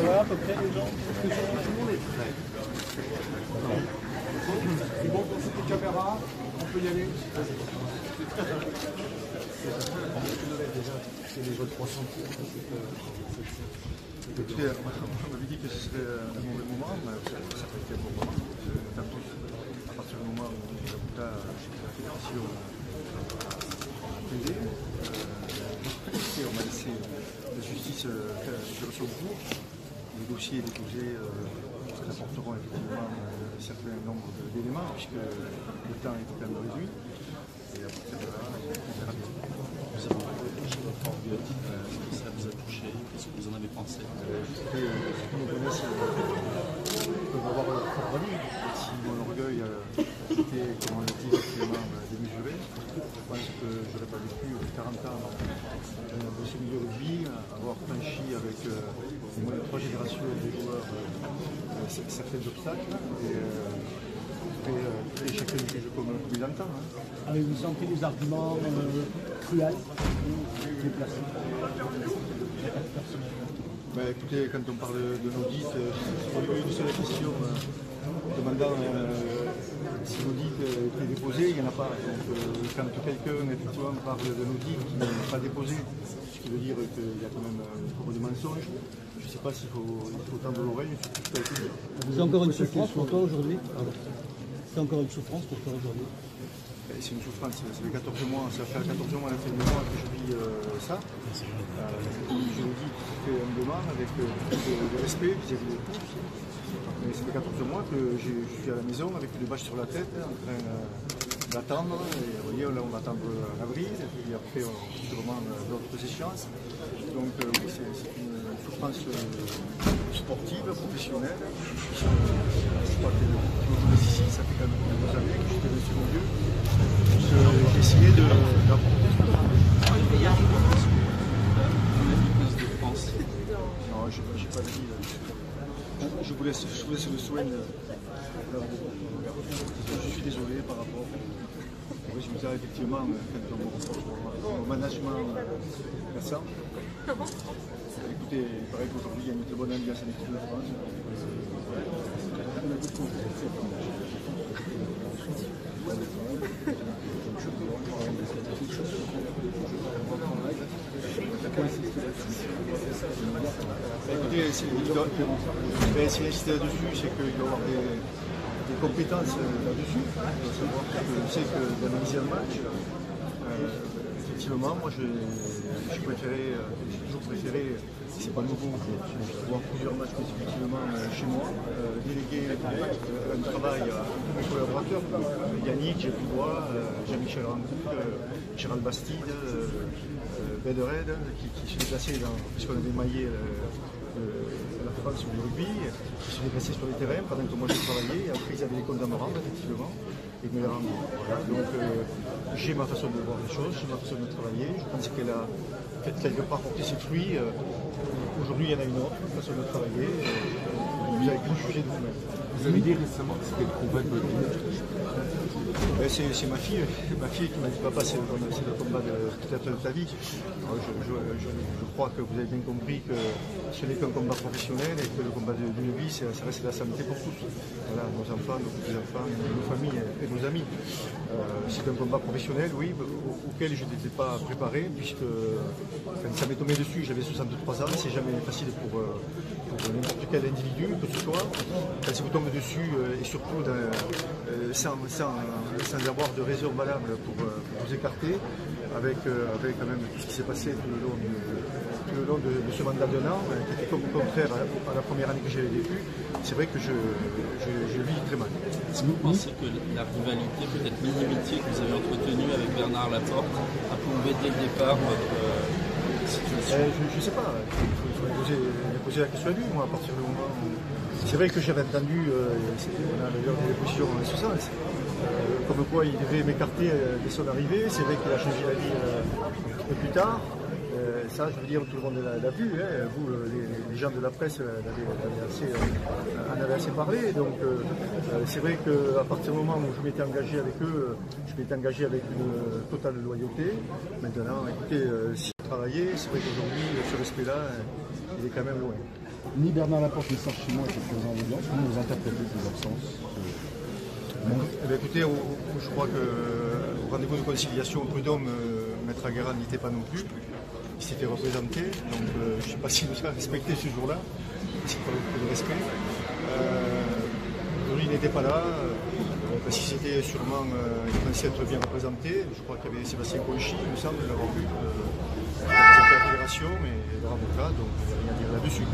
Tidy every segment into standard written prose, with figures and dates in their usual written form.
va à peu près les gens? Tout le monde est prêt. C'est bon pour cette caméra? On peut y aller? C'est les autres 300 tours. Écoutez, on m'avait dit que ce serait un mauvais moment, mais ça fait un bon moment. À partir du moment où la Bouta, la fédération a plaidé, on m'a laissé la justice faire son cours. Les dossiers déposés apporteront effectivement un certain nombre d'éléments, puisque le temps est quand même réduit. Et à partir de là, on verra bien. Vous avez réfléchi à votre orgueil, ça vous a touché, qu'est-ce que vous en avez pensé? Ceux qui me connaissent peuvent avoir leur propre avis. Si mon orgueil était, comme on l'a dit, actuellement démesuré, je pense que je n'aurais pas vécu 40 ans dans ce milieu rugby, avoir franchi avec au moins 3 générations de joueurs certains obstacles. Et chacun juge comme il entend. Avez-vous senti les arguments cruels déplacés? Écoutez, quand on parle de l'audit, une seule question demandant si l'audit est déposé, il n'y en a pas. Donc quand quelqu'un effectivement parle d'un audit qui n'est pas déposé, ce qui veut dire qu'il y a quand même beaucoup de mensonges, je ne sais pas s'il faut tendre l'oreille. Vous avez encore une souffrance pour toi aujourd'hui? C'est encore une souffrance pour toi aujourd'hui? C'est une souffrance, ça fait 14 mois, ça fait 14 mois, ça fait 2 mois que je vis ça. Je le dis tout à fait humblement, avec beaucoup de respect vis-à-vis de tous. Mais ça fait 14 mois que je suis à la maison avec des bâches sur la tête, en train d'attendre. Et vous voyez, là on va attendre en avril, et puis après on a sûrement d'autres échéances. Donc oui, c'est une souffrance sportive, professionnelle. Je crois que ici, ça fait quand même quelques années que je suis dans ce milieu. J'ai essayé d'apporter ce que non, je n'ai pas dit. Je vous laisse le soin. Je suis désolé par rapport au résultat, effectivement, quand on me reproche mon management récent. Écoutez, il paraît qu'aujourd'hui, il y a une très bonne ambiance à l'équipe de France. Écoutez, s'il insiste là-dessus, c'est qu'il doit y avoir des compétences là-dessus. Je sais que d'analyser un match, effectivement, moi j'ai toujours préféré, c'est pas nouveau, voir plusieurs matchs consécutivement chez moi, déléguer un travail à tous mes collaborateurs, Yannick, Jean Dubois, Jean-Michel Rancourt, Gérald Bastide, Bedered, qui se déplaçaient puisqu'on avait maillé la France sur le rugby, qui se déplaçaient sur les terrains pendant que moi j'ai travaillé, et après ils avaient des comptes à me rendre, effectivement, et me les rendre. Voilà. Donc j'ai ma façon de voir les choses, j'ai ma façon de travailler, je pense qu'elle a quelque part porté ses fruits. Aujourd'hui il y en a une autre façon de travailler, vous avez pu juger de vous-même. Vous avez dit récemment que c'était le combat de votre vie. C'est ma fille qui m'a dit papa, c'est le combat de peut-être de ta vie. Je crois que vous avez bien compris que ce n'est qu'un combat professionnel et que le combat d'une vie, ça reste la santé pour tous. Voilà, nos enfants, nos petits-enfants, nos familles et nos amis. C'est un combat professionnel, oui, auquel je n'étais pas préparé, puisque quand ça m'est tombé dessus, j'avais 63 ans, c'est jamais facile pour n'importe quel individu, que ce soit. Quand ça vous tombe dessus, et surtout sans avoir de raison valable pour vous écarter, avec quand même tout ce qui s'est passé tout le long de ce mandat d'un an, qui était comme contraire à la première année que j'avais vécue, c'est vrai que je vis très mal. Est-ce que vous pensez que la rivalité, peut-être l'inimitié que vous avez entretenue avec Bernard Laporte a plombé dès le départ votre situation? Je ne sais pas, il faudrait poser la question à lui, moi, à partir du moment où... C'est vrai que j'avais entendu, on a d'ailleurs des positions en ce sens, comme quoi il devait m'écarter dès son arrivée. C'est vrai qu'il a changé la vie un peu plus tard. Ça, je veux dire, tout le monde l'a vu. Hein. Vous, les gens de la presse, en avaient assez parlé. Donc, c'est vrai qu'à partir du moment où je m'étais engagé avec eux, je m'étais engagé avec une totale loyauté. Maintenant, écoutez, si travailler. C'est vrai qu'aujourd'hui, ce respect-là, il est quand même loin. Ni Bernard Laporte ni Serge Chimon étaient présents en audience. Comment vous interprétez ces absences? Eh bien, écoutez, je crois qu'au rendez-vous de conciliation, Prud'homme, Maître Aguera n'était pas non plus. Il s'était représenté, donc je ne sais pas s'il nous a respecté ce jour-là. C'est pas beaucoup de respect. Aujourd'hui, il n'était pas là. Parce qu'il s'était sûrement pensé être bien représenté. Je crois qu'il y avait Sébastien Conchy, il me semble, l'avoir vu, de la fédération, mais leur avocat, donc il n'y a rien à dire là-dessus.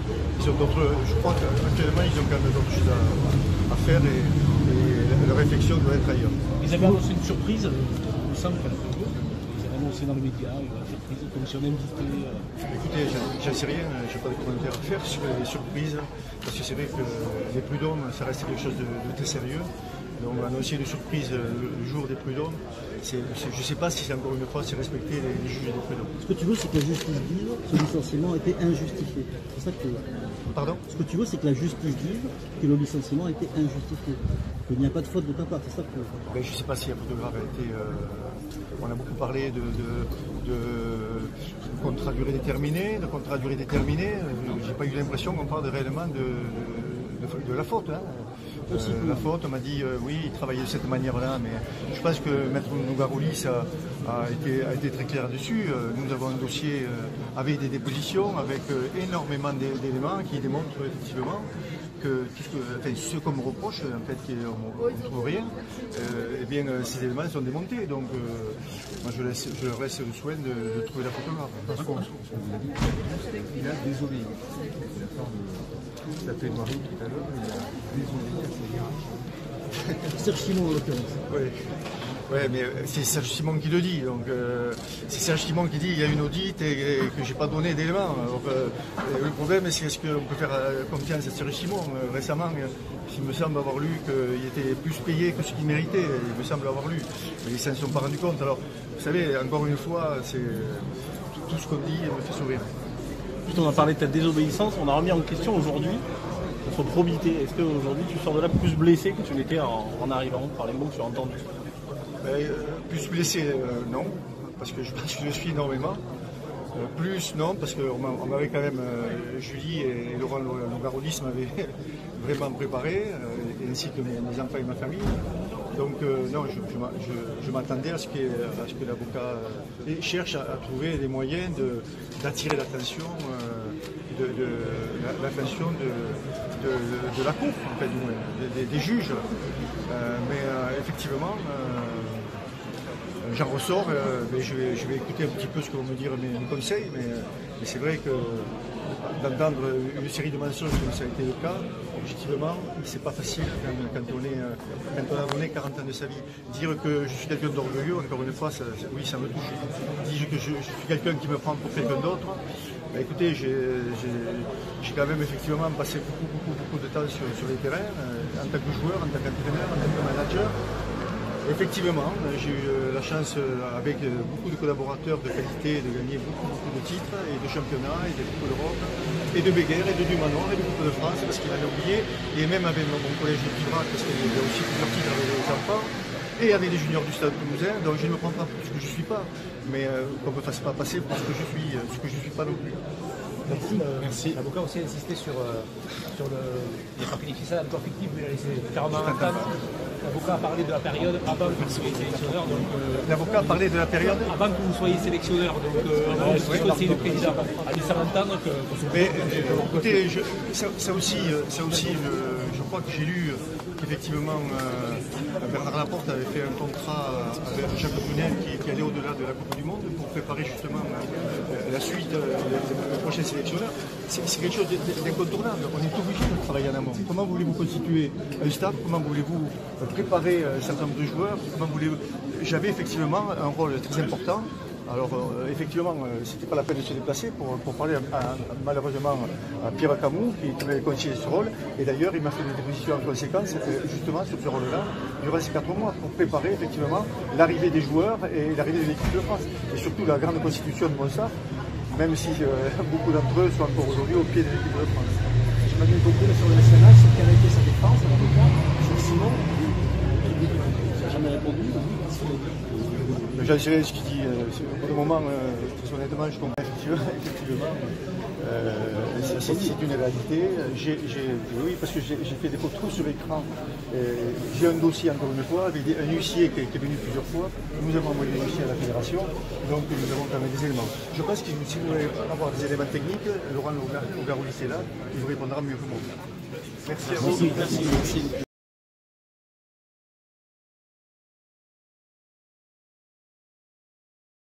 Je crois qu'actuellement, ils ont quand même d'autres choses à faire et leur réflexion doit être ailleurs. Ils avaient annoncé une surprise, il me semble qu'à la période. Ils avaient annoncé dans les médias une surprise de commission d'invité. Écoutez, j'en sais rien, je n'ai pas de commentaires à faire sur les surprises, parce que c'est vrai que les prud'hommes, ça reste quelque chose de très sérieux. Donc annoncer une surprise le jour des prud'hommes, je ne sais pas si c'est encore une fois c'est respecter les juges des prud'hommes. Ce que tu veux, c'est que la justice dise que ce licenciement a été injustifié. C'est ça que tu veux. Pardon? Ce que tu veux, c'est que la justice dise que le licenciement a été injustifié. Qu'il n'y a pas de faute de ta part, c'est ça que tu veux. Ben, je ne sais pas si la faute grave a été... on a beaucoup parlé de contrat à durée déterminée, j'ai pas eu l'impression qu'on parle réellement de la faute. Hein. La faute, on m'a dit oui, il travaillait de cette manière-là, mais je pense que Maître Nougaroulis a été très clair dessus. Nous avons un dossier avec des dépositions, avec énormément d'éléments qui démontrent effectivement que ce qu'on me reproche, en fait, qu'on ne trouve rien, eh bien, ces éléments sont démontés. Donc, moi, je leur laisse le soin de trouver la photographe. Parce qu'on vous l'a dit, il a désobéi. La plaidoirie tout à l'heure, il a désobéi à ses hiérarchies. Serge Chimon, en l'occurrence. Oui. Ouais, mais c'est Serge Chimon qui le dit. Donc, c'est Serge Chimon qui dit qu'il y a une audite et que je n'ai pas donné d'éléments. Le problème, c'est est-ce qu'on peut faire confiance à Serge Chimon? Récemment, il me semble avoir lu qu'il était plus payé que ce qu'il méritait. Il me semble avoir lu. Mais ils ne s'en sont pas rendus compte. Alors, vous savez, encore une fois, tout ce qu'on dit me fait sourire. Juste, on a parlé de ta désobéissance. On a remis en question aujourd'hui notre probité. Est-ce qu'aujourd'hui, tu sors de là plus blessé que tu l'étais en arrivant par les mots que tu as entendus? Plus blessé, non, parce que je pense que je suis énormément. Plus, non, parce qu'on m'avait quand même, Julie et Laurent Nougaroulis m'avaient vraiment préparé, ainsi que mes enfants et ma famille. Donc non, je m'attendais à ce que l'avocat cherche à trouver des moyens d'attirer l'attention de la Cour, en fait, du moins, des juges. Mais effectivement, j'en ressors, mais je vais écouter un petit peu ce que vont me dire mes conseils, mais c'est vrai que d'entendre une série de mensonges comme ça a été le cas, objectivement, c'est pas facile quand on a donné 40 ans de sa vie. Dire que je suis quelqu'un d'orgueilleux, encore une fois, oui, ça me touche. Dire que je suis quelqu'un qui me prend pour quelqu'un d'autre, écoutez, j'ai quand même effectivement passé beaucoup de temps sur les terrains, en tant que joueur, en tant qu'entraîneur, en tant que manager. Effectivement, j'ai eu la chance, avec beaucoup de collaborateurs de qualité, de gagner beaucoup de titres, et de championnats, et de Coupe d'Europe, et de Béguerre, et de Dumanoir, et de Coupe de France, parce qu'il avait oublié, et même avec mon collège de Pibrac, parce qu'il y avait aussi plusieurs titres avec les enfants, et avec les juniors du Stade Toulousain, donc je ne me prends pas pour ce que je ne suis pas, mais qu'on ne me fasse pas passer pour ce que je suis pas non plus. Merci. L'avocat aussi a insisté sur les papiers difficiles encore fictifs, mais c'est carrément l'avocat a parlé de la période avant que vous soyez sélectionneur. L'avocat a parlé de la période avant que vous soyez sélectionneur, donc c'est le président. A laissé entendre que... Mais écoutez, ça aussi, je crois que j'ai lu qu'effectivement Bernard Laporte avait fait un contrat avec Jacques Brunel qui allait au-delà de la Coupe du Monde pour préparer justement la suite des prochains sélectionneurs. C'est quelque chose d'incontournable. On est obligé de travailler en amont. Comment voulez-vous constituer un staff? Comment voulez-vous préparer un certain nombre de joueurs? J'avais effectivement un rôle très important. Alors effectivement, c'était pas la peine de se déplacer pour parler malheureusement à Pierre Camus qui m'avait confié ce rôle. Et d'ailleurs, il m'a fait des dépositions en conséquence justement sur ce rôle-là durant ces 4 mois pour préparer effectivement l'arrivée des joueurs et l'arrivée de l'équipe de France. Et surtout la grande constitution de Monsart, même si beaucoup d'entre eux sont encore aujourd'hui au pied de l'équipe de France. Je m'avais bien compris sur le national, c'est quelle a été sa défense à l'avocat sur Simon. Il n'a jamais répondu. Jean Sérès qui dit, pour le moment, très honnêtement, je comprends effectivement. C'est une réalité. Oui, parce que j'ai fait des photos sur l'écran. J'ai un dossier, encore une fois, avec un huissier qui est venu plusieurs fois. Nous avons envoyé un huissier à la fédération, donc nous avons quand même des éléments. Je pense que si vous voulez avoir des éléments techniques, Laurent Ogarouli est là, il vous répondra mieux que moi. Merci à vous. Merci.